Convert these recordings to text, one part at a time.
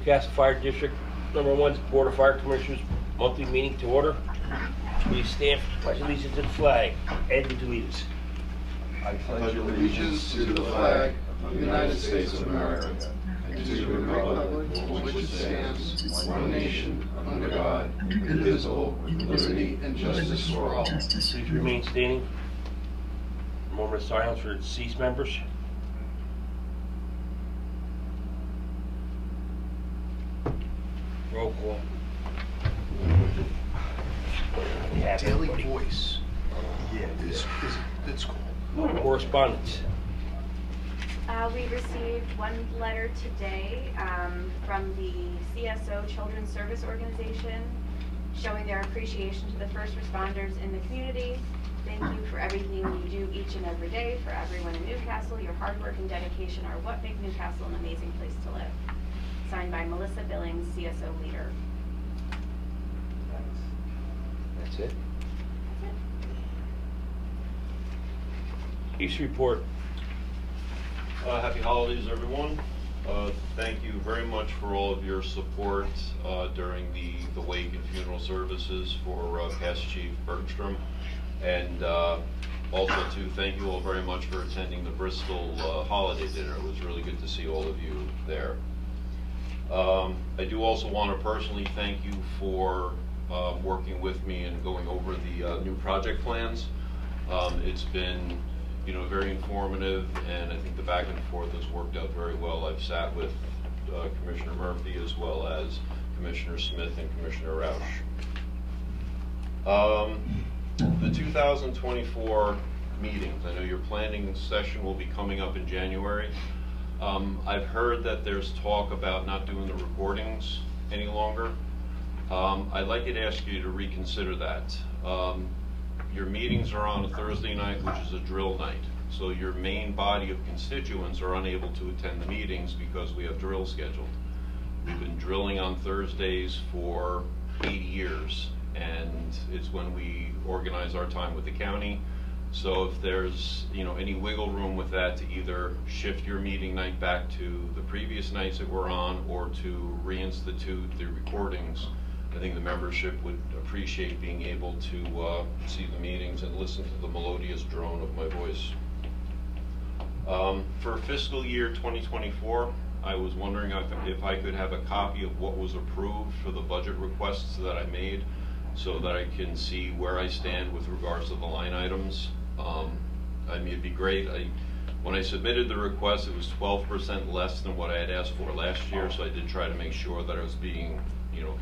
Newcastle Fire District No.1 Board of Fire Commissioners monthly meeting to order. Please stand for the pledge of allegiance to the flag. Ed, would you lead us? I pledge allegiance to the flag of the United States of America and to the republic for which it stands, one nation, under God, indivisible, with liberty and justice for all. Please remain standing. A moment of silence for deceased members. Roll call. Daily Voice. Yeah, it's cool. Correspondence. We received one letter today from the CSO Children's Service Organization showing their appreciation to the first responders in the community. Thank you for everything you do each and every day for everyone in Newcastle. Your hard work and dedication are what make Newcastle an amazing place to live. Signed by Melissa Billings, CSO leader. That's it. Chief's report. Happy holidays, everyone. Thank you very much for all of your support during the wake and funeral services for past Chief Bergstrom. And also to thank you all very much for attending the Bristol holiday dinner. It was really good to see all of you there. I do also want to personally thank you for working with me and going over the new project plans. It's been, very informative, and I think the back and forth has worked out very well. I've sat with Commissioner Murphy as well as Commissioner Smith and Commissioner Roush. The 2024 meetings, I know your planning session will be coming up in January. I've heard that there's talk about not doing the recordings any longer. I'd like to ask you to reconsider that. Your meetings are on a Thursday night, which is a drill night. So your main body of constituents are unable to attend the meetings because we have drills scheduled. We've been drilling on Thursdays for 80 years, and it's when we organize our time with the county. So if there's any wiggle room with that to either shift your meeting night back to the previous nights that we're on or to reinstitute the recordings, I think the membership would appreciate being able to see the meetings and listen to the melodious drone of my voice. For fiscal year 2024, I was wondering if I could have a copy of what was approved for the budget requests that I made so that I can see where I stand with regards to the line items. I mean, it'd be great. When I submitted the request, it was 12% less than what I had asked for last year, so I did try to make sure that I was being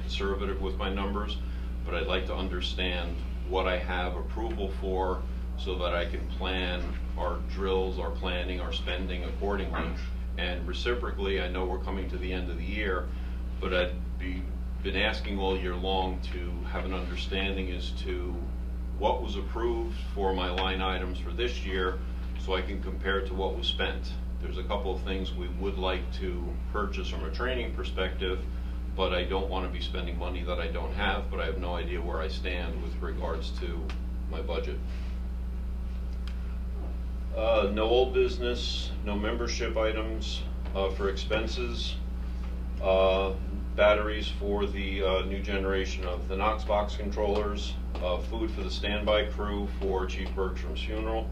conservative with my numbers, but I'd like to understand what I have approval for so that I can plan our drills, our planning, our spending accordingly. And reciprocally, I know we're coming to the end of the year, but I'd been asking all year long to have an understanding as to what was approved for my line items for this year so I can compare it to what was spent. There's a couple of things we would like to purchase from a training perspective, but I don't want to be spending money that I don't have, but I have no idea where I stand with regards to my budget. No old business, no membership items for expenses, batteries for the new generation of the Knox box controllers, food for the standby crew for Chief Bergstrom's funeral,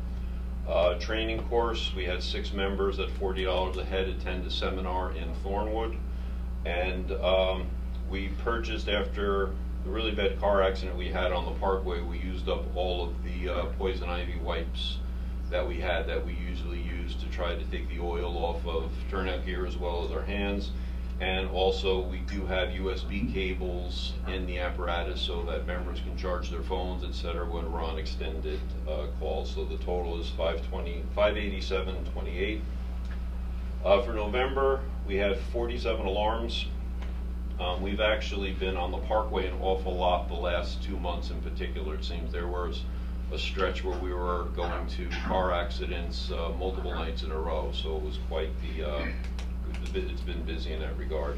training course. We had 6 members at $40 a head attend a seminar in Thornwood. And we purchased, after the really bad car accident we had on the Parkway, we used up all of the poison ivy wipes that we had that we usually use to try to take the oil off of turnout gear as well as our hands. And also we do have USB cables in the apparatus so that members can charge their phones, etc. when we're on extended calls. So the total is $587.28. For November, we had 47 alarms. We've actually been on the Parkway an awful lot the last 2 months in particular. It seems there was a stretch where we were going to car accidents multiple nights in a row, so it was quite it's been busy in that regard.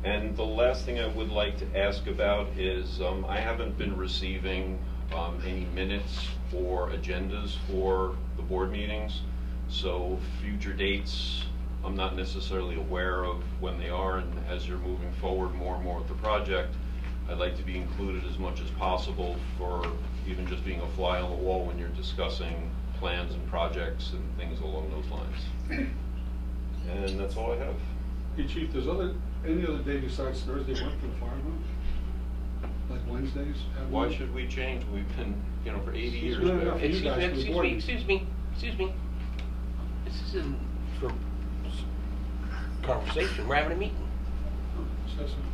And the last thing I would like to ask about is I haven't been receiving any minutes or agendas for the board meetings, so future dates I'm not necessarily aware of when they are, and as you're moving forward more and more with the project, I'd like to be included as much as possible for even just being a fly on the wall when you're discussing plans and projects and things along those lines. And that's all I have. Hey, Chief, there's any other day besides Thursday work for the fire room? Like Wednesdays? Why should we change? We've been, for 80 years. No, no, back. for you guys, for the board. Excuse me. This isn't for conversation. We're having a meeting.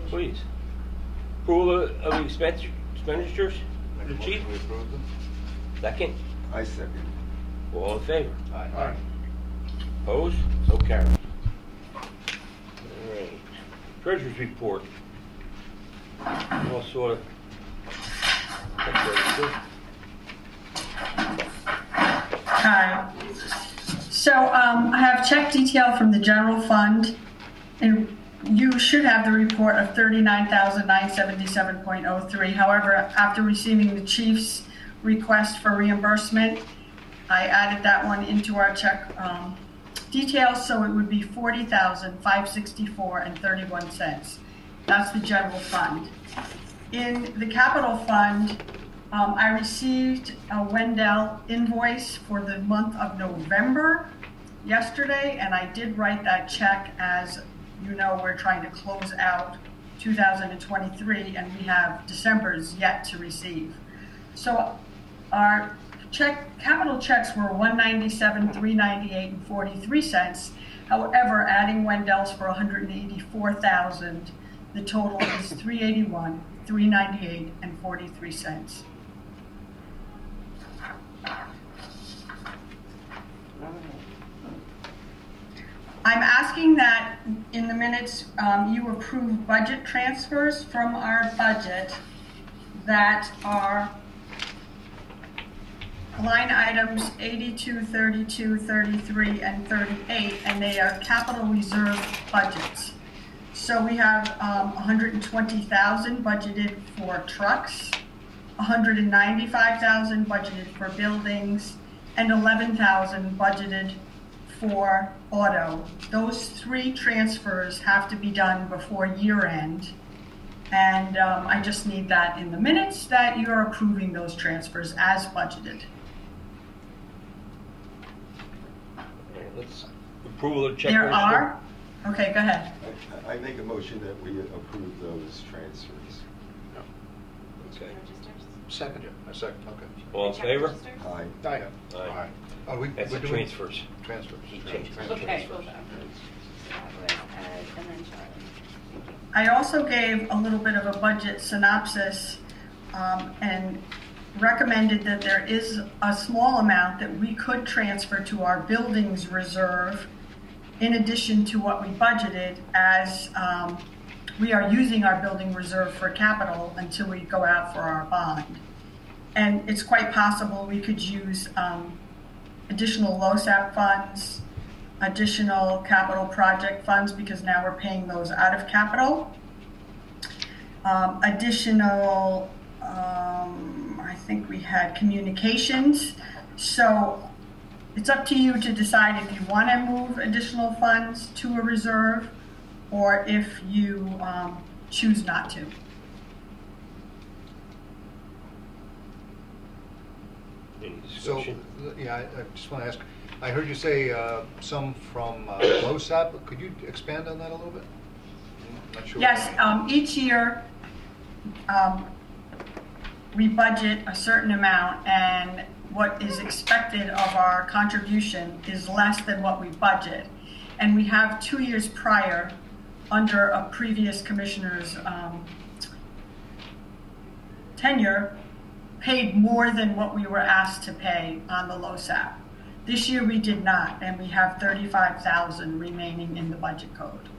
Please. Approval of the expenditures, the chief. We approve them? Second. I second. All in favor? Aye. Opposed? So carried. All right. Treasurer's report. All sort of. Hi. So I have check detail from the general fund, and you should have the report of $39,977.03. However, after receiving the chief's request for reimbursement, I added that one into our check details, so it would be $40,564.31. That's the general fund. In the capital fund, I received a Wendell invoice for the month of November yesterday, and I did write that check. As you know, we're trying to close out 2023, and we have December's yet to receive. So our capital checks were $197,398.43. However, adding Wendell's for $184,000, the total is $381,398.43. I'm asking that in the minutes you approve budget transfers from our budget that are line items 82, 32, 33, and 38, and they are capital reserve budgets. So we have $120,000 budgeted for trucks, $195,000 budgeted for buildings, and $11,000 budgeted for auto. Those three transfers have to be done before year end, and I just need that in the minutes that you're approving those transfers as budgeted. Let's approval of check. There are? Okay, go ahead. I make a motion that we approve those transfers. Okay. Second. I second, okay. All in favor? Aye. Aye. Aye. We're That's the doing transfers. transfers. He changed. Okay. So that was Ed and then Charlie. Thank you. I also gave a little bit of a budget synopsis and recommended that there is a small amount that we could transfer to our buildings reserve in addition to what we budgeted, as we are using our building reserve for capital until we go out for our bond. And it's quite possible we could use additional LoSAP funds, additional capital project funds, because now we're paying those out of capital. Additional, I think we had communications. So it's up to you to decide if you want to move additional funds to a reserve or if you choose not to. Any So, discussion? yeah, I just want to ask, I heard you say some from LoSAP. Could you expand on that a little bit? I'm not sure. Yes, each year we budget a certain amount, and what is expected of our contribution is less than what we budget. And we have 2 years prior, under a previous commissioner's tenure, paid more than what we were asked to pay on the LoSAP. This year we did not, and we have $35,000 remaining in the budget code.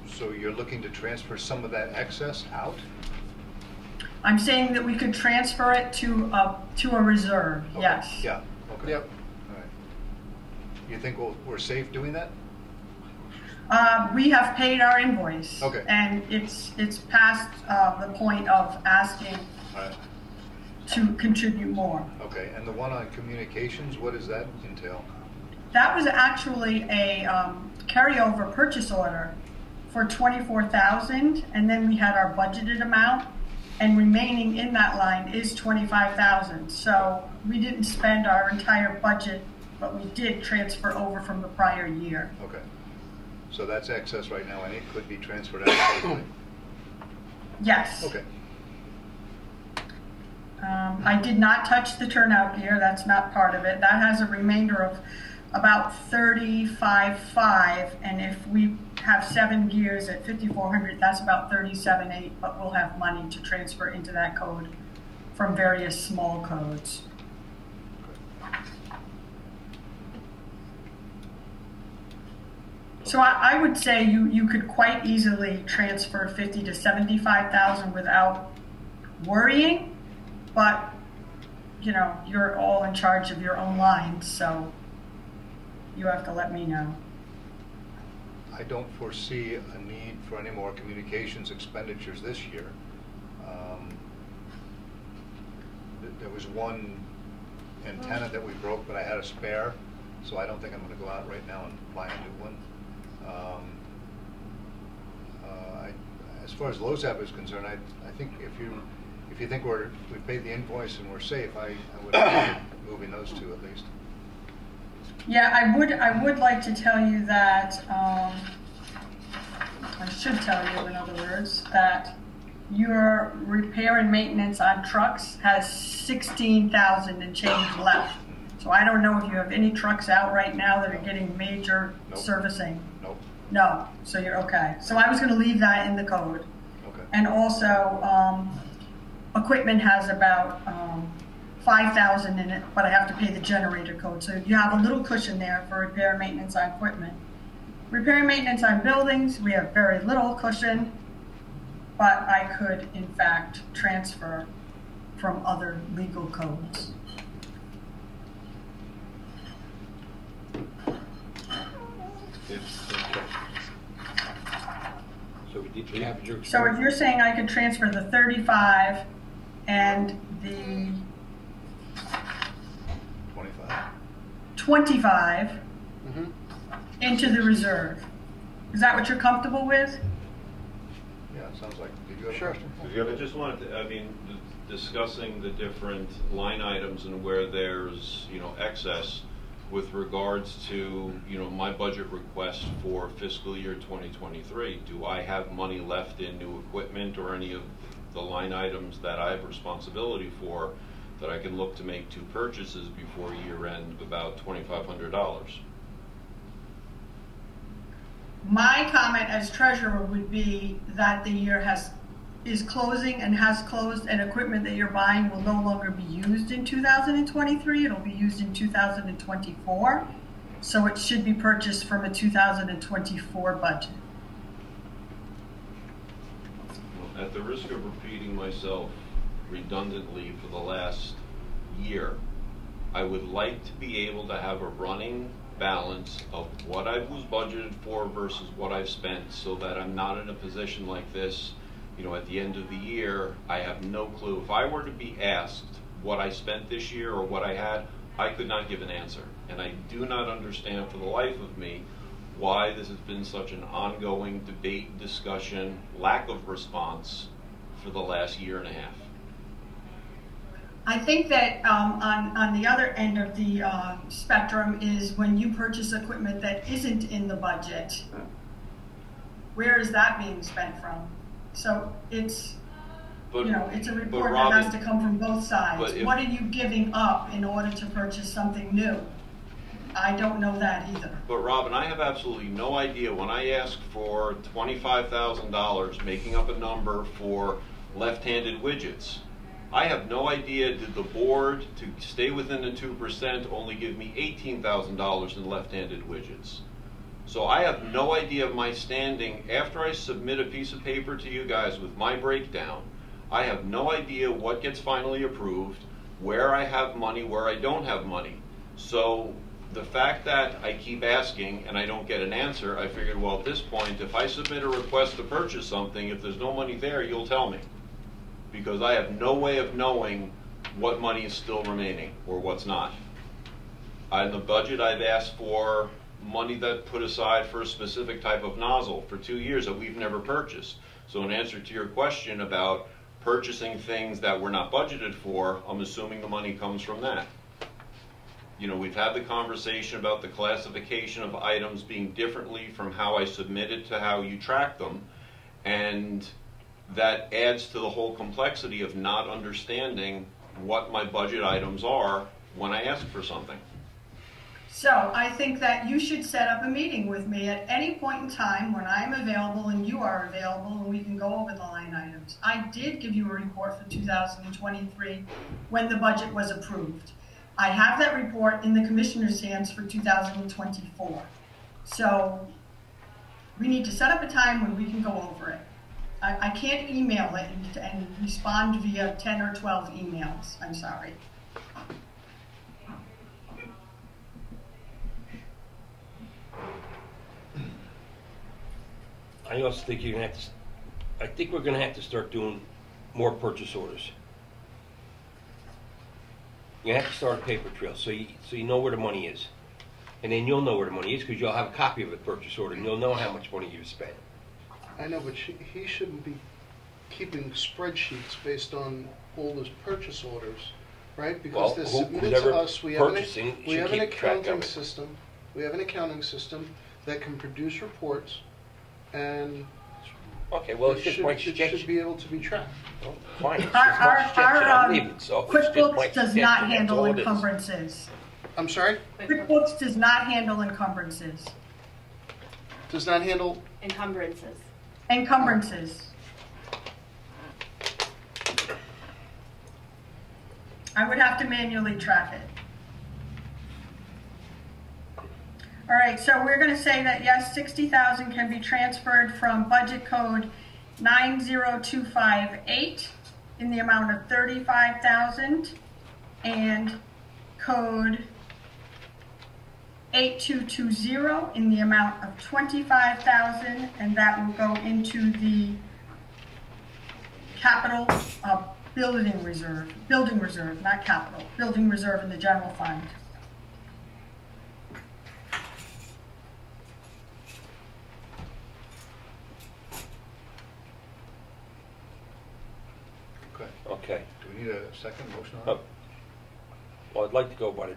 So you're looking to transfer some of that excess out? I'm saying that we could transfer it to a reserve, Okay. yes. Yeah, okay. Yep. All right. You think we're safe doing that? We have paid our invoice. Okay. And it's past the point of asking All right. to contribute more. Okay, and the one on communications, what does that entail? That was actually a carryover purchase order for 24,000, and then we had our budgeted amount, and remaining in that line is 25,000. So we didn't spend our entire budget, but we did transfer over from the prior year. Okay. So that's excess right now, and it could be transferred out safely. Yes. Okay. I did not touch the turnout gear. That's not part of it. That has a remainder of about 35.5, and if we have 7 gears at 5,400, that's about 37.8, but we'll have money to transfer into that code from various small codes. So I would say you could quite easily transfer 50 to 75,000 without worrying, but you know, you're all in charge of your own lines, so you have to let me know. I don't foresee a need for any more communications expenditures this year. There was one antenna that we broke, but I had a spare, so I don't think I'm going to go out right now and buy a new one. As far as LoSAP is concerned, I think if you think we paid the invoice and we're safe, I would be moving those two at least. Yeah, I would like to tell you that, I should tell you, in other words, that your repair and maintenance on trucks has 16,000 and change left. So I don't know if you have any trucks out right now that are getting major servicing. Nope. No, so you're okay. So I was going to leave that in the code. Okay. And also, equipment has about 5,000 in it, but I have to pay the generator code. So you have a little cushion there for repair and maintenance on equipment. Repair and maintenance on buildings, we have very little cushion, but I could, in fact, transfer from other legal codes. So we have your. So if you're saying I could transfer the 35 and the 25 into the reserve, is that what you're comfortable with? Yeah, it sounds like. Did you have a Sure. question? I just wanted to, discussing the different line items and where there's, excess with regards to, my budget request for fiscal year 2023. Do I have money left in new equipment or any of the line items that I have responsibility for that I can look to make 2 purchases before year end of about $2,500? My comment as treasurer would be that the year is closing and has closed, and equipment that you're buying will no longer be used in 2023. It'll be used in 2024. So it should be purchased from a 2024 budget. At the risk of repeating myself redundantly for the last year, I would like to be able to have a running balance of what I was budgeted for versus what I've spent, so that I'm not in a position like this, at the end of the year. I have no clue. If I were to be asked what I spent this year or what I had, I could not give an answer. And I do not understand for the life of me why this has been such an ongoing debate, discussion, lack of response for the last year and a half. I think that on the other end of the spectrum is when you purchase equipment that isn't in the budget, where is that being spent from? So it's, it's a report Robin, that has to come from both sides. What are you giving up in order to purchase something new? I don't know that either. But Robin, I have absolutely no idea. When I asked for $25,000, making up a number for left-handed widgets, I have no idea, did the board, to stay within the 2%, only give me $18,000 in left-handed widgets? So I have no idea of my standing. After I submit a piece of paper to you guys with my breakdown, I have no idea what gets finally approved, where I have money, where I don't have money. So the fact that I keep asking and I don't get an answer, I figured, well, at this point, if I submit a request to purchase something, if there's no money there, you'll tell me. Because I have no way of knowing what money is still remaining or what's not. On the budget, I've asked for money that put aside for a specific type of nozzle for 2 years that we've never purchased. So in answer to your question about purchasing things that were not budgeted for, I'm assuming the money comes from that. You know, we've had the conversation about the classification of items being differently from how I submitted to how you track them, and that adds to the whole complexity of not understanding what my budget items are when I ask for something. So I think that you should set up a meeting with me at any point in time when I'm available and you are available, and we can go over the line items. I did give you a report for 2023 when the budget was approved. I have that report in the commissioner's hands for 2024. So we need to set up a time when we can go over it. I can't email it and respond via 10 or 12 emails. I'm sorry. I also think you're gonna have to, I think we're gonna have to start doing more purchase orders. You have to start a paper trail so you know where the money is. And then you'll know where the money is because you'll have a copy of the purchase order and you'll know how much money you've spent. I know, but he shouldn't be keeping spreadsheets based on all his purchase orders, right? Because they're submitted to us. We have an accounting system. We have an accounting system that can produce reports, and okay, well, it's it just should, my it suggestion. should be able to be tracked. Well, fine, it's just my suggestion. I'm leaving, so it's just my QuickBooks does suggestion, not that's handle all it is. encumbrances. I'm sorry? QuickBooks does not handle encumbrances. Does not handle. Encumbrances. Encumbrances. I would have to manually track it. All right, so we're going to say that yes, 60,000 can be transferred from budget code 90258 in the amount of 35,000 and code 8220 in the amount of 25,000, and that will go into the capital building reserve, not capital, building reserve in the general fund. Okay. Okay. Do we need a second motion on it? Well, I'd like to go by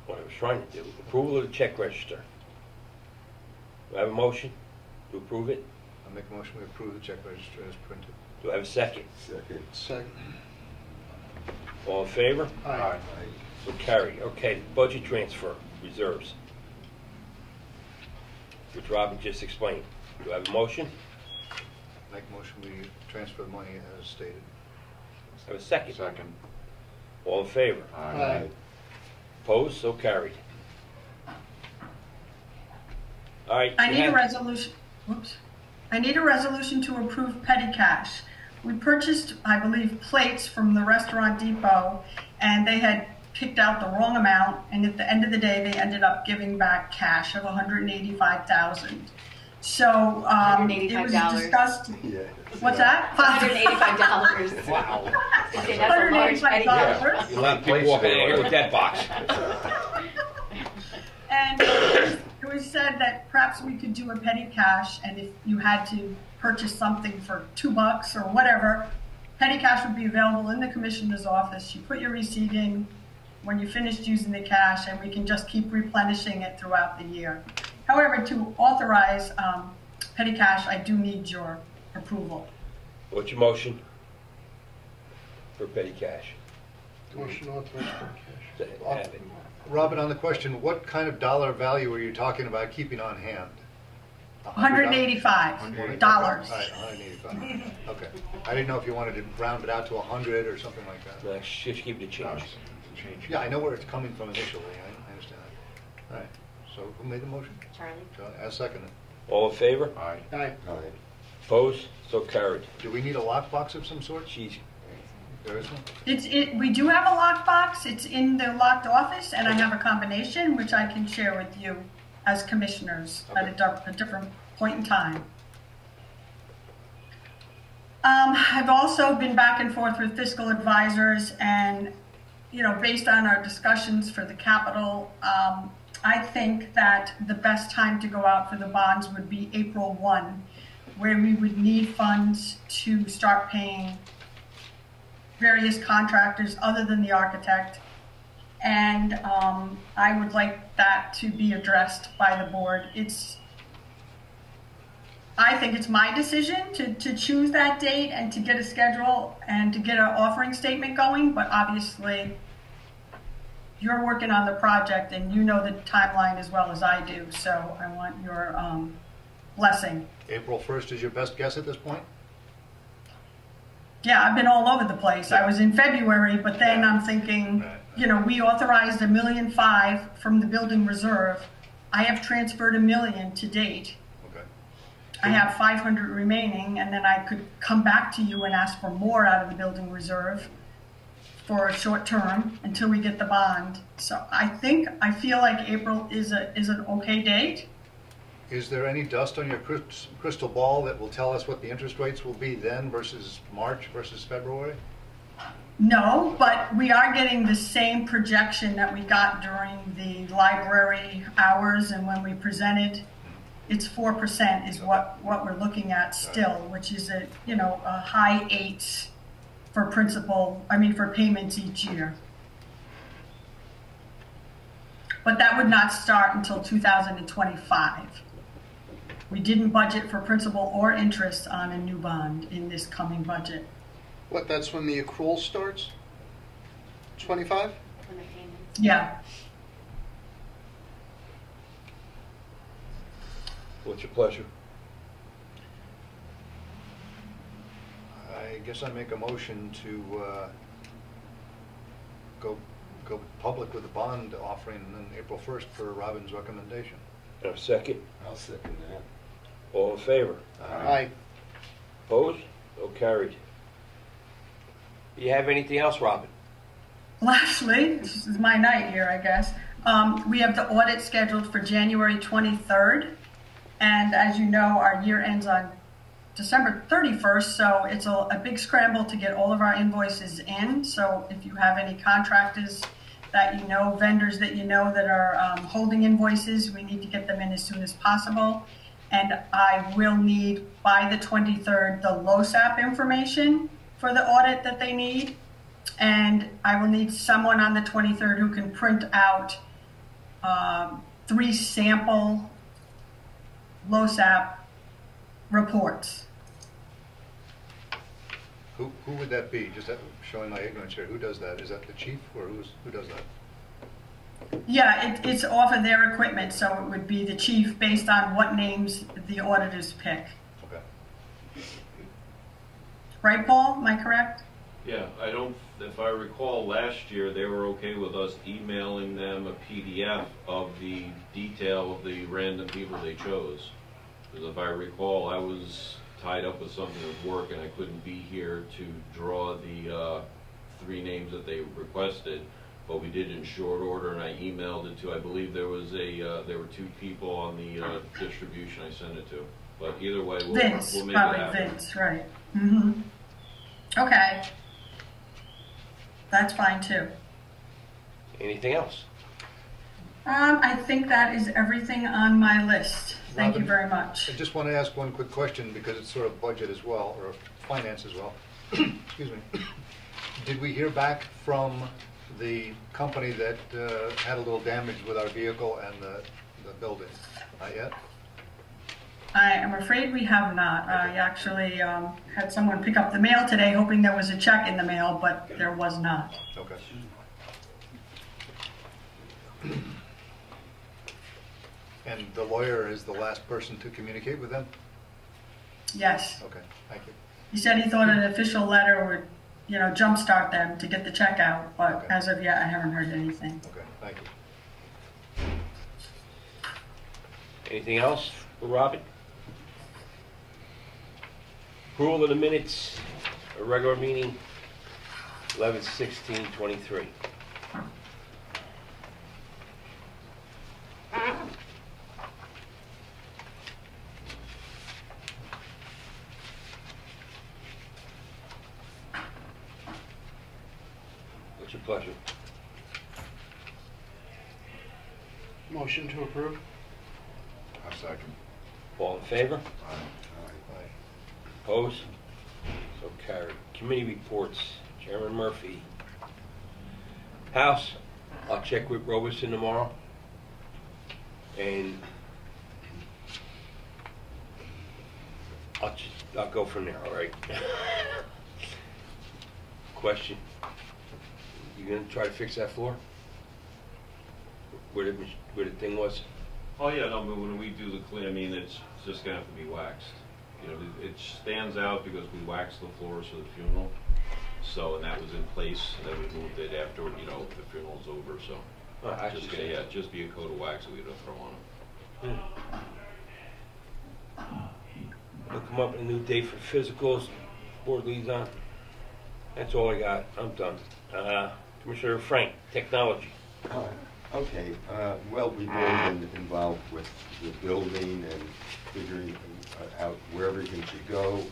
what I was trying to do. Approval of the check register. Do I have a motion to approve it? I'll make a motion we approve the check register as printed. Do I have a second? Second. All in favor? Aye. So carry. Okay, budget transfer, reserves, which Robin just explained. Do I have a motion? Make a motion we transfer the money as stated. Have a second? Second. All in favor? Aye. Opposed? So carried. All right. I you need a have- resolution, whoops. I need a resolution to approve petty cash. We purchased, I believe, plates from the Restaurant Depot, and they had picked out the wrong amount, and at the end of the day, they ended up giving back cash of $185,000. So it was $185. discussed. Yeah. What's that? $185. Wow. Okay, that's a large petty cash. $185. You let people walk in here with that box. And it was said that perhaps we could do a petty cash, and if you had to purchase something for $2 or whatever, petty cash would be available in the commissioner's office. You put your receipt in when you finished using the cash, and we can just keep replenishing it throughout the year. However, to authorize petty cash, I do need your approval. What's your motion for petty cash? Motion authorized for cash. Have it. Robin, on the question, what kind of dollar value are you talking about keeping on hand? $185. All right, 185. Okay. I didn't know if you wanted to round it out to 100 or something like that. No, just keep the change. Yeah, I know where it's coming from initially. I understand that. All right. So who made the motion? Charlie? I'll second it. All in favor? Aye. Aye. Aye. Opposed? So carried. Do we need a lockbox of some sort? Jeez. There is one? We do have a lockbox. It's in the locked office, and I have a combination which I can share with you as commissioners at a different point in time. I've also been back and forth with fiscal advisors, and based on our discussions for the capital, I think that the best time to go out for the bonds would be April 1, where we would need funds to start paying various contractors other than the architect. And I would like that to be addressed by the board. I think it's my decision to choose that date and to get a schedule and to get an offering statement going, but obviously you're working on the project and you know the timeline as well as I do, so I want your blessing. April 1st is your best guess at this point? Yeah, I've been all over the place. I was in February, but then I'm thinking, we authorized $1.5 million from the building reserve. I have transferred $1 million to date. Okay. I have 500 remaining, and then I could come back to you and ask for more out of the building reserve for a short term until we get the bond. So I feel like April is an okay date. Is there any dust on your crystal ball that will tell us what the interest rates will be then versus March versus February? No, but we are getting the same projection that we got during the library hours and when we presented. It's 4% is what we're looking at still, which is a high 8s for for payments each year. But that would not start until 2025. We didn't budget for principal or interest on a new bond in this coming budget. What, that's when the accrual starts? 25? When the payments. Yeah. What's your pleasure? I guess I make a motion to go public with a bond offering on April 1st per Robin's recommendation. Have a second? I'll second that. All in favor? Aye. Opposed? So carried. You have anything else, Robin? Lastly, this is my night here, I guess. We have the audit scheduled for January 23rd. And as you know, our year ends on December 31st, so it's a big scramble to get all of our invoices in. So if you have any contractors that you know, vendors that you know that are holding invoices, we need to get them in as soon as possible. And I will need, by the 23rd, the LoSAP information for the audit that they need. And I will need someone on the 23rd who can print out 3 sample LoSAP reports. Who would that be? Just showing my ignorance here. Who does that? Is that the chief or who does that? Yeah, it's off of their equipment, so it would be the chief based on what names the auditors pick. Okay. Right, Paul? Am I correct? Yeah, if I recall last year, they were okay with us emailing them a PDF of the detail of the random people they chose. Because if I recall, I was tied up with something at work and I couldn't be here to draw the 3 names that they requested, but we did in short order and I emailed it to, I believe there were 2 people on the distribution I sent it to. But either way, we'll make it happen. Vince, right. Mm-hmm. Okay. That's fine too. Anything else? I think that is everything on my list. Thank you Robin, very much. I just want to ask one quick question because it's sort of budget as well, or finance as well. Excuse me. Did we hear back from the company that had a little damage with our vehicle and the building? Not yet? I am afraid we have not. I actually had someone pick up the mail today hoping there was a check in the mail, but there was not. Okay. And the lawyer is the last person to communicate with them? Yes. Okay, thank you. He said he thought an official letter would, jumpstart them to get the check out, but Okay. as of yet, I haven't heard anything. Okay, thank you. Anything else for Robin? Approval of the minutes, a regular meeting, 11/16/23. What's your pleasure? Motion to approve? A second. All in favor? Aye. Opposed? So carried. Committee reports, Chairman Murphy. House, I'll check with Robeson tomorrow. And I'll go from there, all right? Question. You gonna try to fix that floor? Where the thing was? Oh, yeah, no, but when we do the clean, I mean, it's just gonna have to be waxed. You know, it stands out because we waxed the floors for the funeral. So, and that was in place, and then we moved it after, you know, the funeral's over, so. Oh, I Just, see. yeah, just be a coat of wax that we'd throw on it. We'll come up with a new date for physicals, board leads on. That's all I got, I'm done. Commissioner Frank, technology. Okay, well, we've all been involved with the building and figuring out where everything should go.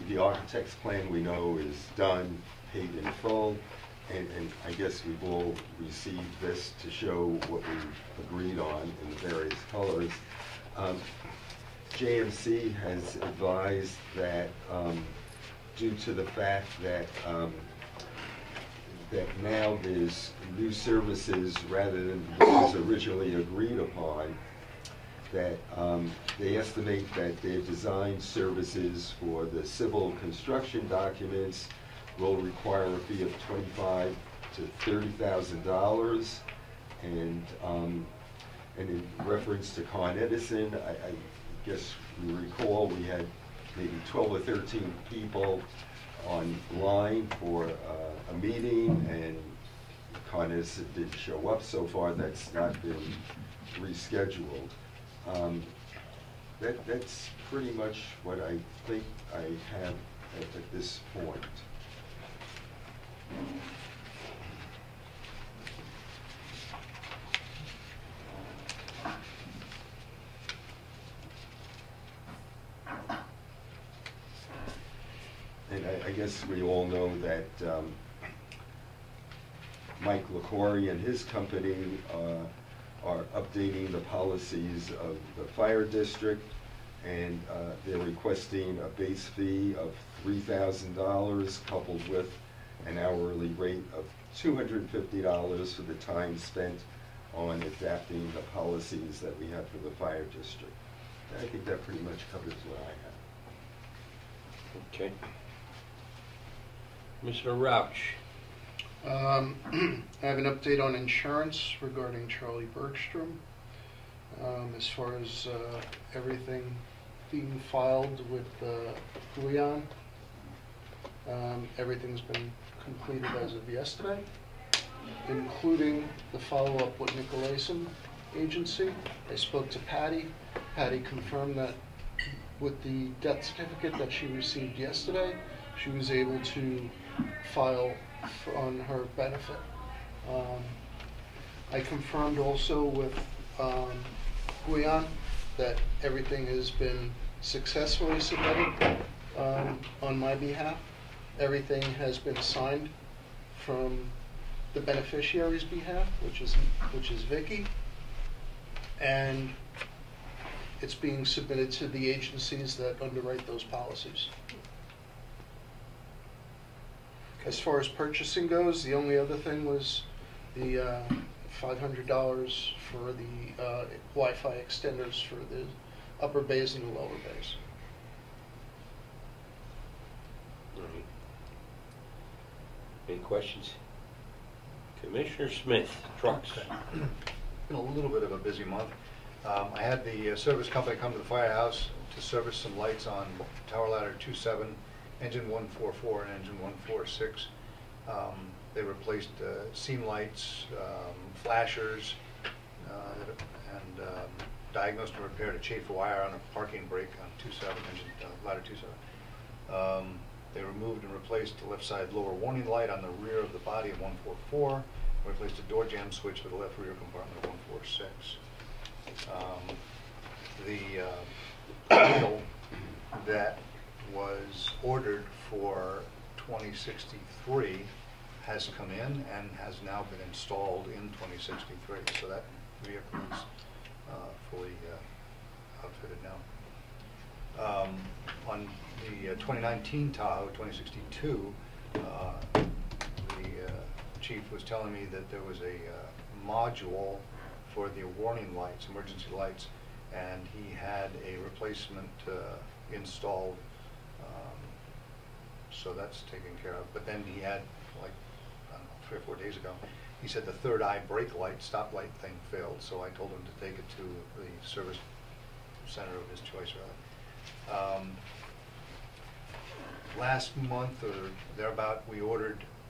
The architect's plan we know is done, paid in full, and I guess we've all received this to show what we've agreed on in the various colors. JMC has advised that due to the fact that that now there's new services rather than what was originally agreed upon, that they estimate that their design services for the civil construction documents will require a fee of $25,000 to $30,000, and in reference to Con Edison, I guess we recall we had maybe 12 or 13 people online for a meeting, and Con Edison didn't show up so far. That's not been rescheduled. That's pretty much what I think I have at this point. And I guess we all know that Mike LaCory and his company are updating the policies of the fire district, and they're requesting a base fee of $3,000 coupled with an hourly rate of $250 for the time spent on adapting the policies that we have for the fire district. I think that pretty much covers what I have. Okay. Commissioner Rauch. I have an update on insurance regarding Charlie Bergstrom. As far as everything being filed with Huion, everything's been completed as of yesterday, including the follow-up with Nicolason Agency. I spoke to Patty. Patty confirmed that with the death certificate that she received yesterday, she was able to file on her benefit. I confirmed also with Huion that everything has been successfully submitted on my behalf. Everything has been signed from the beneficiary's behalf, which is Vicky, and it's being submitted to the agencies that underwrite those policies. As far as purchasing goes, the only other thing was the $500 for the Wi-Fi extenders for the upper bays and the lower bays. All right. Any questions? Commissioner Smith, trucks. Okay. Been a little bit of a busy month. I had the service company come to the firehouse to service some lights on tower ladder 27, engine 144 and engine 146. They replaced seam lights, flashers, and diagnosed and repaired a chafer wire on a parking brake on 27, engine ladder 27. They removed and replaced the left side lower warning light on the rear of the body of 144. Replaced a door jamb switch for the left rear compartment of 146. The needle that was ordered for 2063 has come in and has now been installed in 2063. So that vehicle is fully outfitted now. On the 2019 Tahoe 2062, the chief was telling me that there was a module for the warning lights, emergency lights, and he had a replacement installed, so that's taken care of. But then he had, like, I don't know, 3 or 4 days ago, he said the third eye brake light, stoplight thing failed, so I told him to take it to the service center of his choice, rather. Last month or thereabout,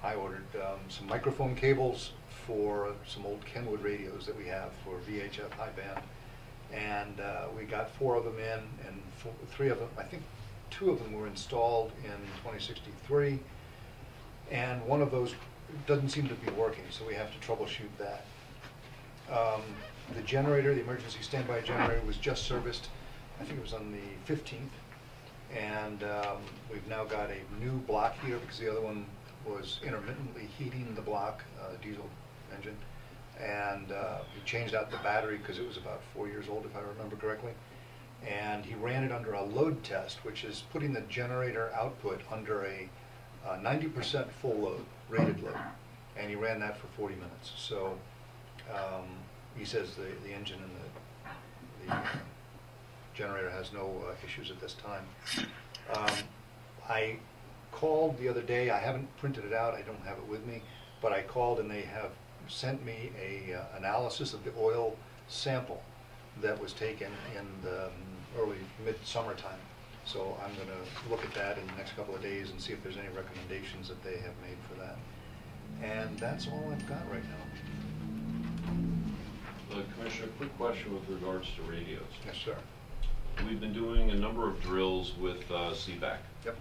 I ordered some microphone cables for some old Kenwood radios that we have for VHF high band, and we got 4 of them in, and 3 of them, I think 2 of them were installed in 2063, and one of those doesn't seem to be working, so we have to troubleshoot that. The generator, the emergency standby generator, was just serviced, I think it was on the 15th, and we've now got a new block heater because the other one was intermittently heating the block, diesel engine, and he changed out the battery because it was about 4 years old, if I remember correctly, and he ran it under a load test, which is putting the generator output under a 90% full load, rated load, and he ran that for 40 minutes. So he says the engine and the generator has no issues at this time. I called the other day. I haven't printed it out. I don't have it with me, but I called and they have sent me a analysis of the oil sample that was taken in the early mid-summer time. So I'm going to look at that in the next couple of days and see if there's any recommendations that they have made for that. And that's all I've got right now. Commissioner, quick question with regards to radios. Yes, sir. We've been doing a number of drills with CVAC. Yep.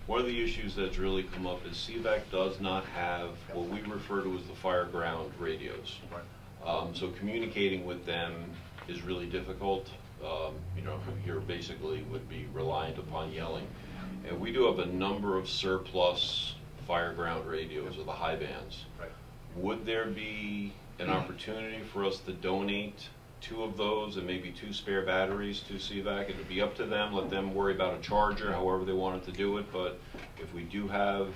One of the issues that's really come up is CVAC does not have what we refer to as the fire ground radios. Right. So communicating with them is really difficult. You know, here basically would be reliant upon yelling. And we do have a number of surplus fire ground radios, or the high bands. Right. Would there be an opportunity for us to donate 2 of those and maybe 2 spare batteries to CVAC? It would be up to them, let them worry about a charger, however they wanted to do it, but if we do have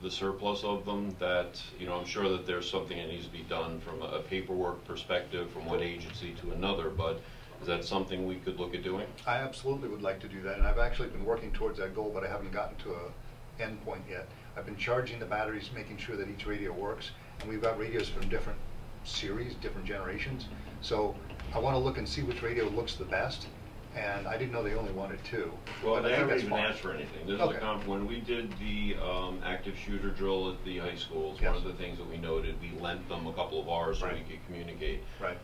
the surplus of them, that, you know, I'm sure that there's something that needs to be done from a paperwork perspective from one agency to another, but is that something we could look at doing? I absolutely would like to do that, and I've actually been working towards that goal, but I haven't gotten to a end point yet. I've been charging the batteries, making sure that each radio works, and we've got radios from different series, different generations, so I want to look and see which radio looks the best, and I didn't know they only wanted 2. Well, but they I think haven't that's even fine. asked for anything. This Okay. is when we did the active shooter drill at the high schools, Yes. one of the things that we noted, we lent them a couple of hours so Right. we could communicate. Right.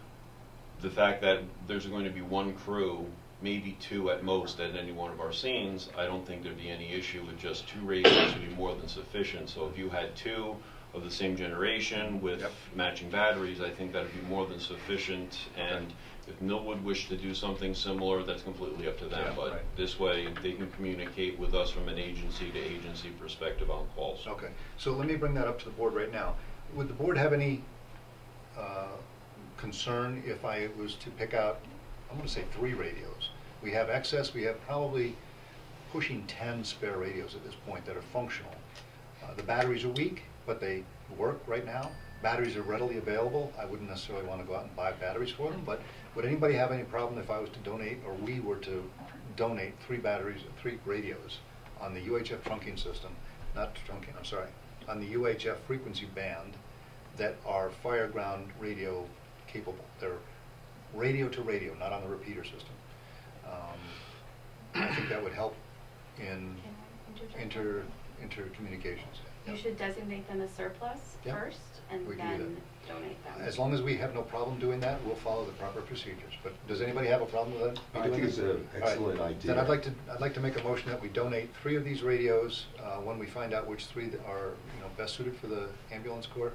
The fact that there's going to be 1 crew, maybe 2 at most at any one of our scenes, I don't think there'd be any issue with just 2 radios would be more than sufficient. So if you had 2 of the same generation with Yep. matching batteries, I think that'd be more than sufficient. And if Millwood wished to do something similar, that's completely up to them. Yeah, but right. this way, they can communicate with us from an agency to agency perspective on calls. Okay, so let me bring that up to the board right now. Would the board have any concern if I was to pick out, I'm going to say 3 radios? We have excess, we have probably pushing 10 spare radios at this point that are functional. The batteries are weak, but they work right now. Batteries are readily available. I wouldn't necessarily want to go out and buy batteries for them, but would anybody have any problem if I was to donate, or we were to donate 3 batteries, 3 radios on the UHF trunking system, not trunking, I'm sorry, on the UHF frequency band that are fire ground radio capable? They're radio to radio, not on the repeater system. I think that would help in intercommunications. You should designate them as surplus Yeah. first, and We can do then donate them. As long as we have no problem doing that, we'll follow the proper procedures. But does anybody have a problem with that? I think it's an excellent All right. idea. Then I'd like to make a motion that we donate 3 of these radios when we find out which 3 are, you know, best suited for the ambulance corps.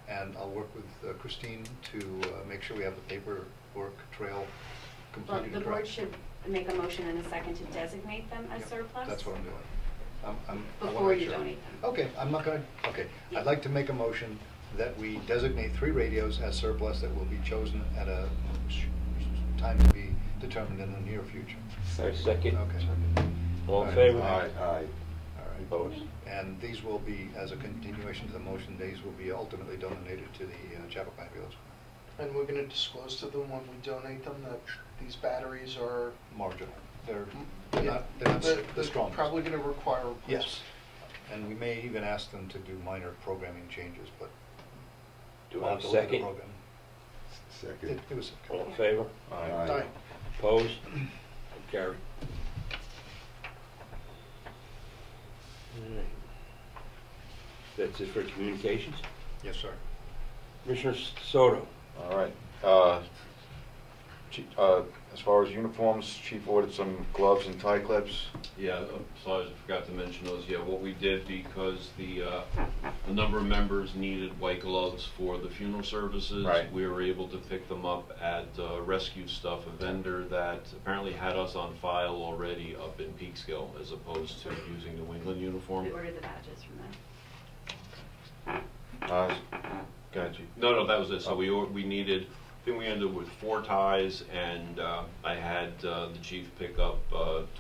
And I'll work with Christine to make sure we have the paperwork trail Well, completed. the and board correct. should make a motion in a second to designate them as Yeah, surplus. That's what I'm doing. I wanna Before make you sure. donate them. Okay, I'm not gonna, okay. Yeah. I'd like to make a motion that we designate 3 radios as surplus that will be chosen at a time to be determined in the near future. I second. Okay. All in favor? Aye. All right. Opposed? And these will be, as a continuation to the motion, these will be ultimately donated to the Chappaqua Village. And we're gonna disclose to them when we donate them that these batteries are. Marginal. They're Yeah, not the they're strongest. probably gonna require replacement. Yes. And we may even ask them to do minor programming changes, but. Do we'll I have have a to look at the second? program. Second. It was. All in favor? Aye. Opposed? Carried. All right. That's it for communications. Yes, sir. Commissioner Soto. All right. As far as uniforms, Chief ordered some gloves and tie clips. Yeah, sorry, I forgot to mention those. Yeah, what we did, because the number of members needed white gloves for the funeral services. Right. We were able to pick them up at Rescue Stuff, a vendor that apparently had us on file already up in Peekskill, as opposed to using New England uniform. We ordered the badges from them. Go ahead, Chief. No, that was it. So we needed, I think we ended up with 4 ties, and I had the chief pick up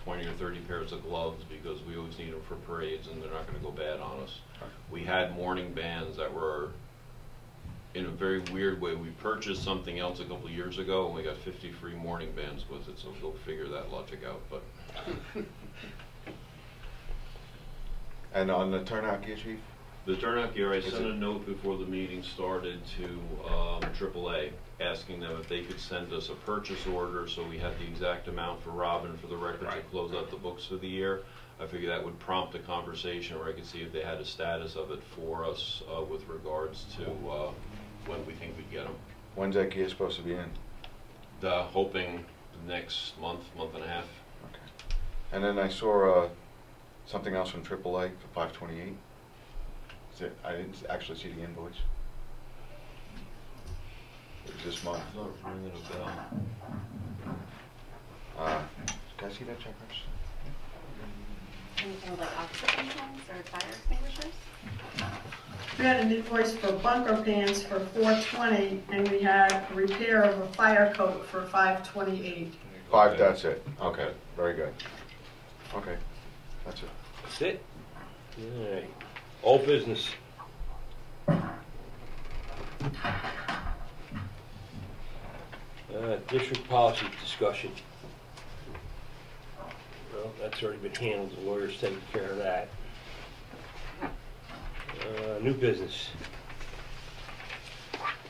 20 or 30 pairs of gloves, because we always need them for parades and they're not going to go bad on us. We had mourning bands that were, in a very weird way, we purchased something else a couple of years ago and we got 50 free mourning bands with it, so go figure that logic out. But And on the turnout gear, Chief? the turnout gear, I sent a note before the meeting started to AAA, asking them if they could send us a purchase order so we had the exact amount for Robin for the record to close out the books for the year. I figured that would prompt a conversation where I could see if they had a status of it for us with regards to when we think we'd get them. When's that gear supposed to be in? Hoping next month and a half. Okay. And then I saw something else from AAA for 528. I didn't actually see the invoice. It was this month. It's not ringing a bell. Can I see that check first? Anything like oxygen tanks or fire extinguishers? We had an invoice for bunker pans for $420, and we had a repair of a fire coat for $528. 5, that's it. Okay, very good. Okay, that's it. That's it? All right. Old business. District policy discussion. Well, that's already been handled. The lawyer's taking care of that. New business.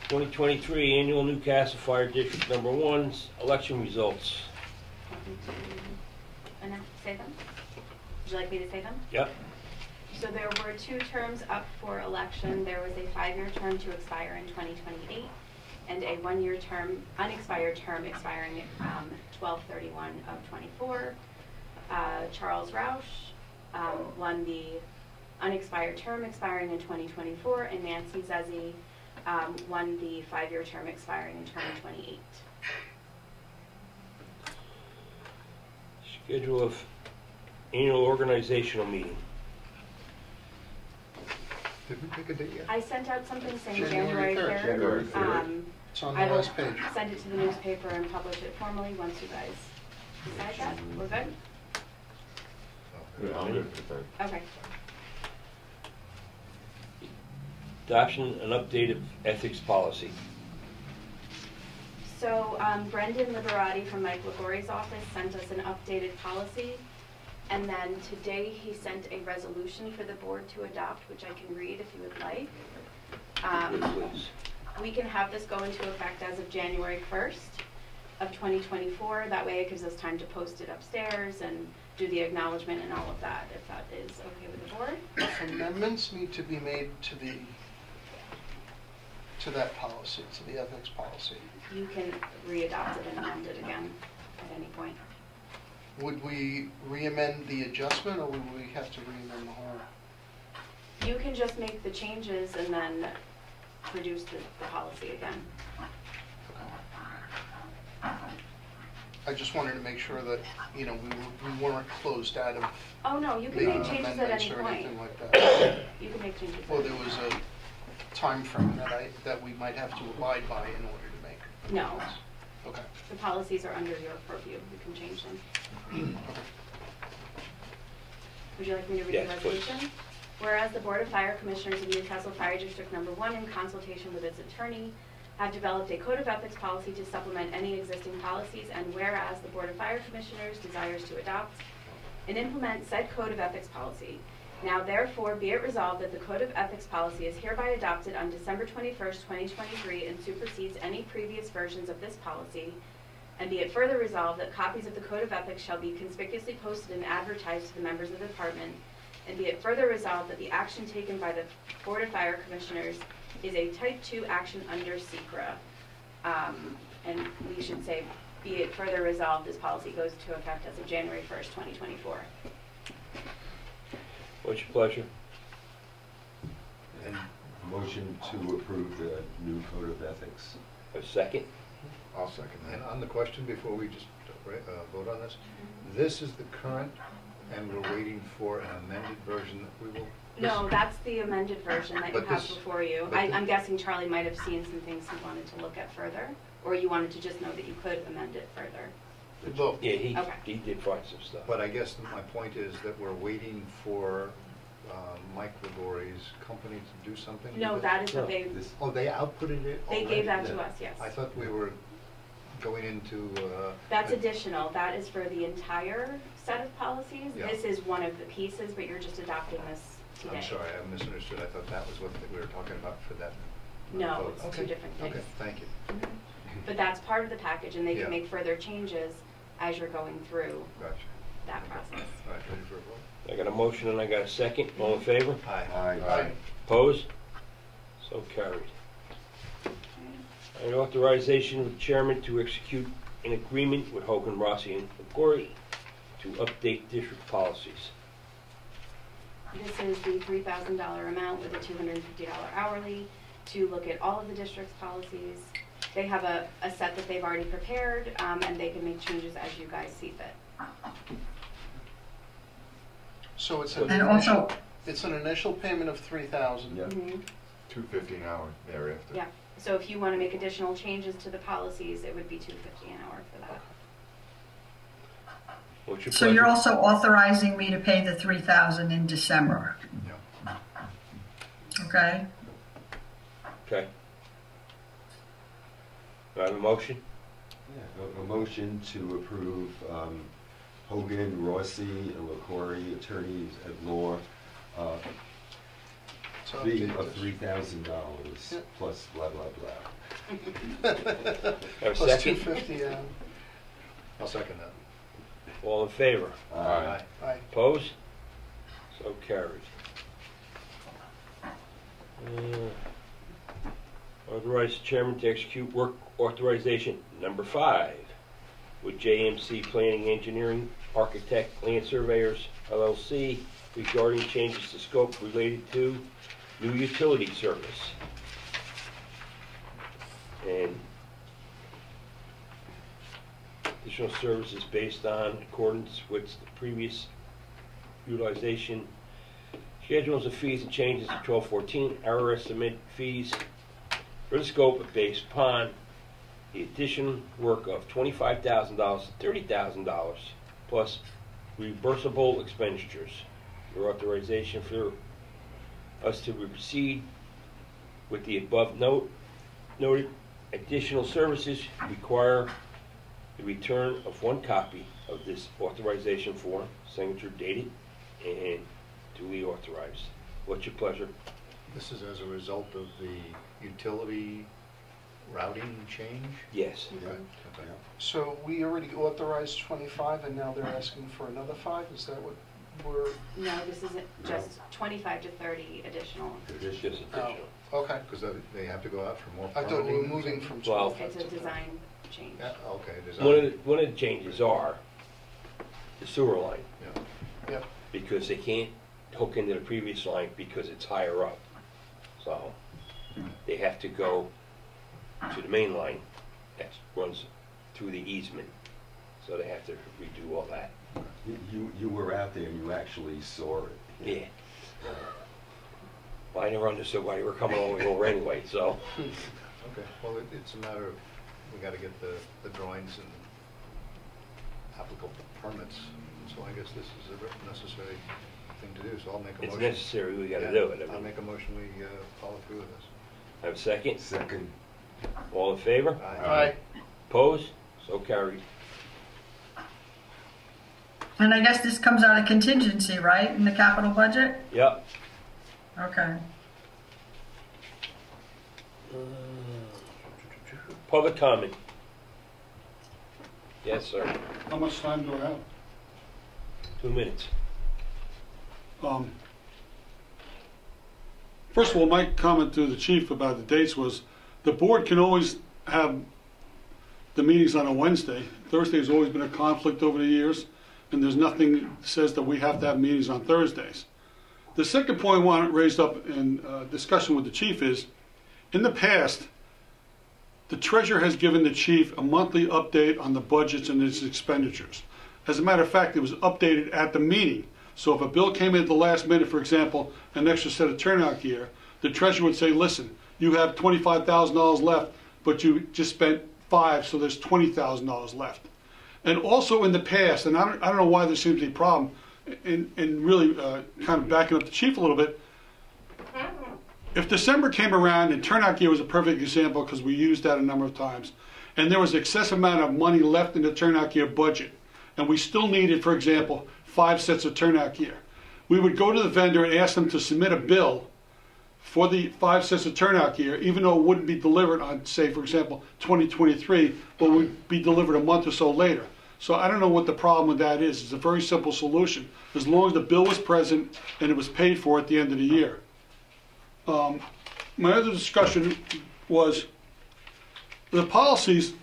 2023 annual Newcastle Fire District Number 1's election results. Say them? Would you like me to say them? Yep. So there were 2 terms up for election. There was a 5-year term to expire in 2028 and a 1-year term, unexpired term expiring 12/31 of 24. Charles Roush won the unexpired term expiring in 2024, and Nancy Zezzi won the 5-year term expiring in 2028. Schedule of annual organizational meeting. Did we pick a date yet? I sent out something saying January January 3rd. 3rd. January 3rd. It's on the I will last page. send it to the newspaper and publish it formally once you guys decide that. We're good? Yeah, I'm good with that. Okay. Adoption and updated ethics policy. So Brendan Liberati from Mike Ligori's office sent us an updated policy. And then today he sent a resolution for the board to adopt, which I can read if you would like. Please. We can have this go into effect as of January 1st of 2024. That way it gives us time to post it upstairs and do the acknowledgement and all of that, if that is okay with the board. Amendments need to be made to that policy, to the ethics policy. You can re-adopt it and amend it again at any point. Would we re-amend the adjustment, or would we have to re-amend the whole? You can just make the changes and then produce the policy again. I just wanted to make sure that, you know, we weren't closed out of Oh, no, you can making make changes at amendments any or point. anything like that. You can make changes. Well, at there any was point. timeframe that we might have to abide by in order to make? No, Okay. the policies are under your purview, you can change them. Would you like me to read the Yes, please. resolution? Whereas the Board of Fire Commissioners of Newcastle Fire District Number 1, in consultation with its attorney, have developed a code of ethics policy to supplement any existing policies, and whereas the Board of Fire Commissioners desires to adopt and implement said code of ethics policy, now therefore be it resolved that the code of ethics policy is hereby adopted on December 21st, 2023, and supersedes any previous versions of this policy, and be it further resolved that copies of the code of ethics shall be conspicuously posted and advertised to the members of the department, and be it further resolved that the action taken by the Board of Fire Commissioners is a Type 2 action under SECRA. And we should say, be it further resolved, this policy goes into effect as of January 1st, 2024. What's your pleasure? And motion to approve the new code of ethics. A second? I'll second And that. on the question, before we just vote on this, this is the current, and we're waiting for an amended version that we will... No, that's the amended version that you But have this- before you. but I'm guessing Charlie might have seen some things he wanted to look at further, or you wanted to just know that you could amend it further. Look, Yeah, he Okay. did find some stuff. But I guess my point is that we're waiting for Mike Ligore's company to do something with No, it? that is what No, they, This- Oh, they outputted it they already? gave that to Yeah. us, yes. I thought we were going into... That's additional. That is for the entire set of policies. Yeah. This is one of the pieces, but you're just adopting this today. I'm sorry, I misunderstood. I thought that was what we were talking about for that No, vote. it's two different things. Okay, thank you. Mhm. But that's part of the package, and they Yeah. can make further changes as you're going through Gotcha. that process. All right, ready for a vote? I got a motion and I got a second. All in favor? Aye. Aye. Opposed? So carried. An authorization of the chairman to execute an agreement with Hogan, Rossi, and McCory to update district policies. This is the $3,000 amount with a $250 hourly to look at all of the district's policies. They have a set that they've already prepared, and they can make changes as you guys see fit. so it's And also, an initial payment of $3,000. Yeah. Mhm. $250 an hour thereafter. Yeah, so if you want to make additional changes to the policies, it would be $250 an hour for that. What's your so you're pleasure? also authorizing me to pay the $3,000 in December, Yeah. okay? Okay. Do I have a motion? Yeah, a motion to approve Hogan, Rossi, and LaCory, attorneys at law, So fee update of this. $3,000 Yeah. plus blah, blah, blah. Have a Plus second? $250, I'll second that. All in favor? Aye. aye. Opposed? So carried. Authorize the chairman to execute work authorization number 5 with JMC Planning Engineering Architect Land Surveyors LLC regarding changes to scope related to new utility service. And additional services based on accordance with the previous utilization schedules of fees and changes to 1214 hour estimate fees for the scope are based upon the additional work of $25,000 to $30,000 plus reimbursable expenditures. Your authorization for us to proceed with the above noted additional services require the return of one copy of this authorization form, signature dated, and duly authorized. What's your pleasure? This is as a result of the utility routing change? Yes. Yeah, Okay. yeah. So we already authorized 25 and now they're asking for another 5? Is that what we're, No, this isn't just 25 to 30 additional. It's just oh, additional. okay. Because they have to go out for more I thought we were permitting? moving from Well- 25 It's to a 30. design change. Yeah, okay, One of the changes are the sewer line, Yeah. Yep. because they can't hook into the previous line because it's higher up. So they have to go to the main line that runs through the easement. So they have to redo all that. You were out there and you actually saw it. Yeah. Well, I never understood why you were coming all the way over anyway, so. Okay, well, it's a matter of, we gotta get the drawings and applicable permits, so I guess this is a necessary thing to do, so I'll make a It's motion. necessary, we gotta Yeah, do it. I I'll mean, make a motion, we follow through with this. have a second? Second. All in favor? Aye. Opposed? So carried. And I guess this comes out of contingency, right, in the capital budget? Yep. Okay. Public comment. Yes, sir. How much time do I have? 2 minutes. First of all, my comment to the chief about the dates was, the board can always have the meetings on a Wednesday. Thursday has always been a conflict over the years, and there's nothing that says that we have to have meetings on Thursdays. The second point I want raised up in discussion with the chief is, in the past, the treasurer has given the chief a monthly update on the budgets and its expenditures. As a matter of fact, it was updated at the meeting. So if a bill came in at the last minute, for example, an extra set of turnout gear, the treasurer would say, listen, you have $25,000 left, but you just spent $5,000, so there's $20,000 left. And also in the past, and I don't know why there seems to be a problem, in really kind of backing up the chief a little bit, if December came around, and turnout gear was a perfect example because we used that a number of times, and there was excessive amount of money left in the turnout gear budget, and we still needed, for example, 5 sets of turnout gear, we would go to the vendor and ask them to submit a bill for the 5 sets of turnout gear, even though it wouldn't be delivered on, say, for example, 2023, but would be delivered a month or so later. So I don't know what the problem with that is. It's a very simple solution, as long as the bill was present and it was paid for at the end of the year. My other discussion was the policies.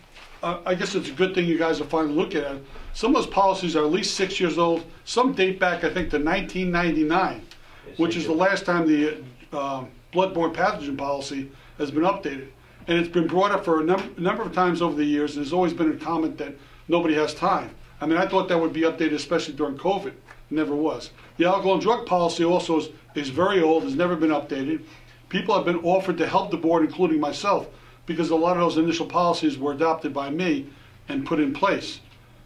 I guess it's a good thing you guys are finally looking at it. Some of those policies are at least 6 years old. Some date back, I think, to 1999, which is the last time the bloodborne pathogen policy has been updated. And it's been brought up for a number of times over the years, and there's always been a comment that nobody has time. I mean, I thought that would be updated, especially during COVID. It never was. The alcohol and drug policy also is very old, has never been updated. People have been offered to help the board, including myself, because a lot of those initial policies were adopted by me and put in place.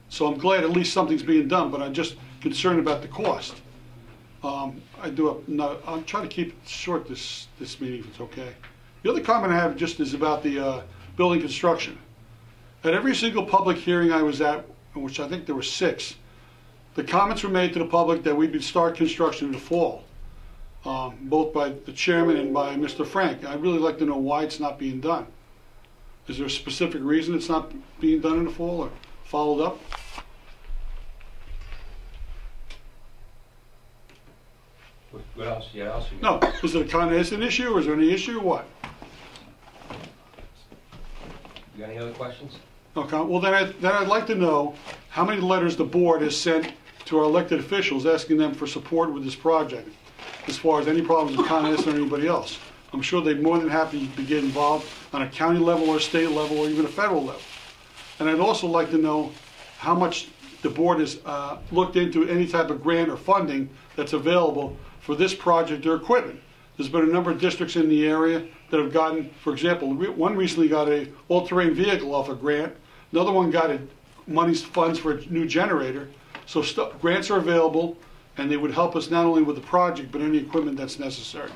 So I'm glad at least something's being done, but I'm just concerned about the cost. I'll try to keep it short this meeting if it's okay. The other comment I have just is about the building construction. At every single public hearing I was at, which I think there were 6, the comments were made to the public that we would start construction in the fall, both by the chairman and by Mr. Frank. I'd really like to know why it's not being done. Is there a specific reason it's not being done in the fall or followed up? What else? Yeah, else you No. Is it a Con Edison issue, or is there any issue, or what? You got any other questions? Okay, well then I'd like to know how many letters the board has sent to our elected officials asking them for support with this project, as far as any problems with Con Edison or anybody else. I'm sure they're more than happy to get involved on a county level or state level or even a federal level. And I'd also like to know how much the board has looked into any type of grant or funding that's available for this project or equipment. There's been a number of districts in the area that have gotten, for example, one recently got a all-terrain vehicle off a grant. Another one got funds for a new generator. So grants are available, and they would help us not only with the project, but any equipment that's necessary.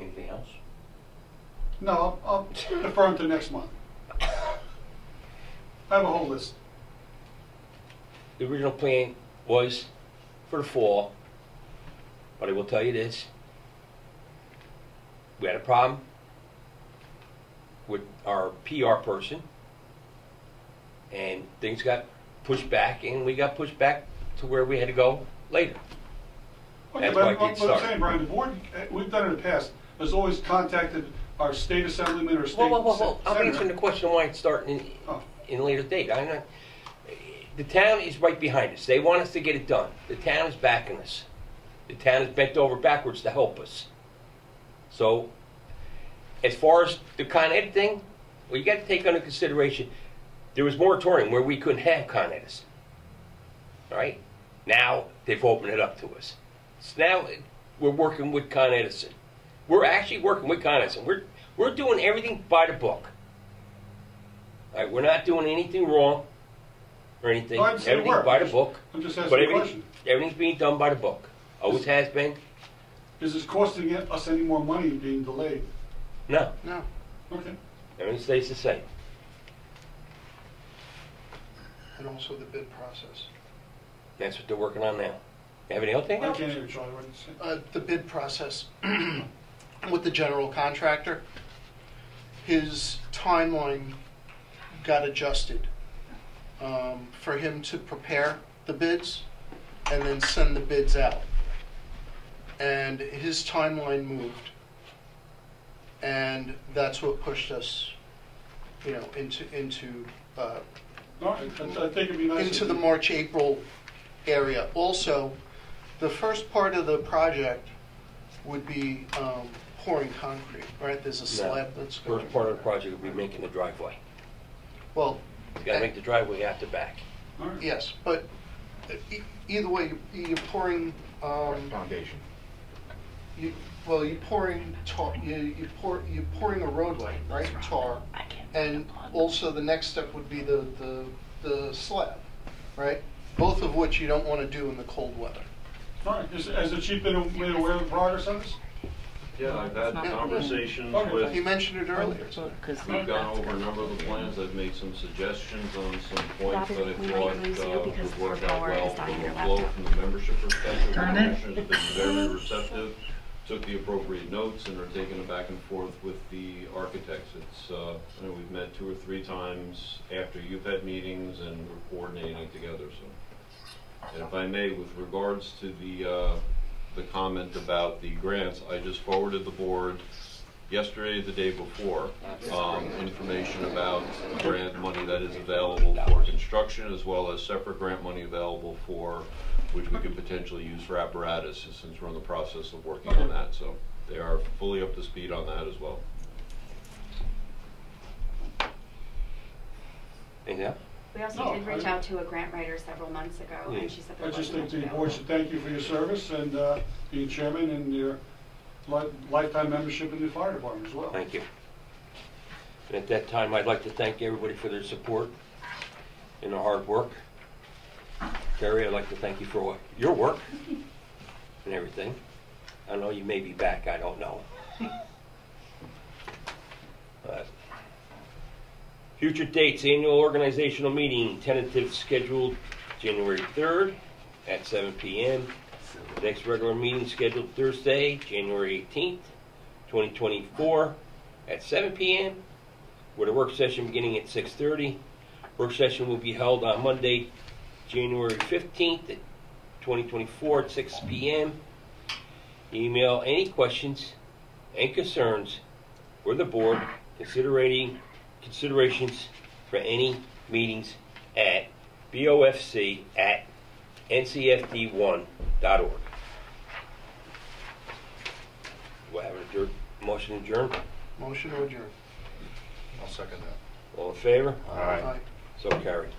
Anything else? No, I'll defer them to next month. I have a whole list. The original plan was for the fall, but I will tell you this. We had a problem with our PR person, and things got pushed back, and we got pushed back to where we had to go later. Okay, That's but why it what gets I'm started. saying, Brian, the board, we've done it in the past, has always contacted our state assemblyman or state Whoa. I'm senator. answering the question why it's starting Oh. in a later date. I'm not. The town is right behind us. They want us to get it done. The town is backing us. The town is bent over backwards to help us. So, as far as the Con Ed thing, well, you got to take under consideration, there was moratorium where we couldn't have Con Edison. All right? Now, they've opened it up to us. So now we're working with Con Edison. We're actually working with Con Edison. We're doing everything by the book. All right, we're not doing anything wrong or anything. No, I understand Everything work. by the book. I'm just asking But a question. everything's being done by the book. Always has been. Is this costing us any more money being delayed? No, No. Okay. everything stays the same. And also the bid process. That's what they're working on now. You have anything I else? can't hear you, Charlie. What did you say? The bid process with the general contractor, his timeline got adjusted for him to prepare the bids and then send the bids out. And his timeline moved. And that's what pushed us, you know, into No, I think it'd be nice. into the March, April area. Also, the first part of the project would be pouring concrete, right? There's a slab that's going. First part of the project will be making the driveway. Well, You gotta make the driveway out the back. All right. yes, but either way, you're pouring, Foundation. you're pouring tar, you're pouring a roadway, right? Tar. And also the next step would be the slab, right? Both of which you don't want to do in the cold weather. All right. Has the chief been made aware of the progress on this? Yeah, I've had conversations Okay. with, He mentioned it earlier. we've gone over a number of the plans, I've made some suggestions on some points that I thought would work out well from the flow from the membership perspective. The Darn it. commissioners have been very receptive, took the appropriate notes, and are taking it back and forth with the architects. It's, you know, we've met 2 or 3 times after you've had meetings, and we're coordinating together, so. And if I may, with regards to the comment about the grants, I just forwarded the board yesterday, the day before, information about grant money that is available for construction, as well as separate grant money available for, which we could potentially use for apparatus, since we're in the process of working on that. So they are fully up to speed on that as well. Anything else? We also No, did reach out to a grant writer several months ago, and she said there I just wasn't think much the board available. should thank you for your service and being chairman and your lifetime membership in the fire department as well. Thank you. And at that time, I'd like to thank everybody for their support and their hard work. Terry, I'd like to thank you for your work and everything. I know you may be back, I don't know. But future dates, annual organizational meeting, tentative scheduled January 3rd at 7 p.m. Next regular meeting scheduled Thursday, January 18th, 2024 at 7 p.m. with a work session beginning at 6:30. Work session will be held on Monday, January 15th, 2024 at 6 p.m. Email any questions and concerns for the board, considerations for any meetings at bofc@ncfd1.org. Do I have a motion adjourned? Motion to adjourn. I'll second that. All in favor? All right. Aye. So carried.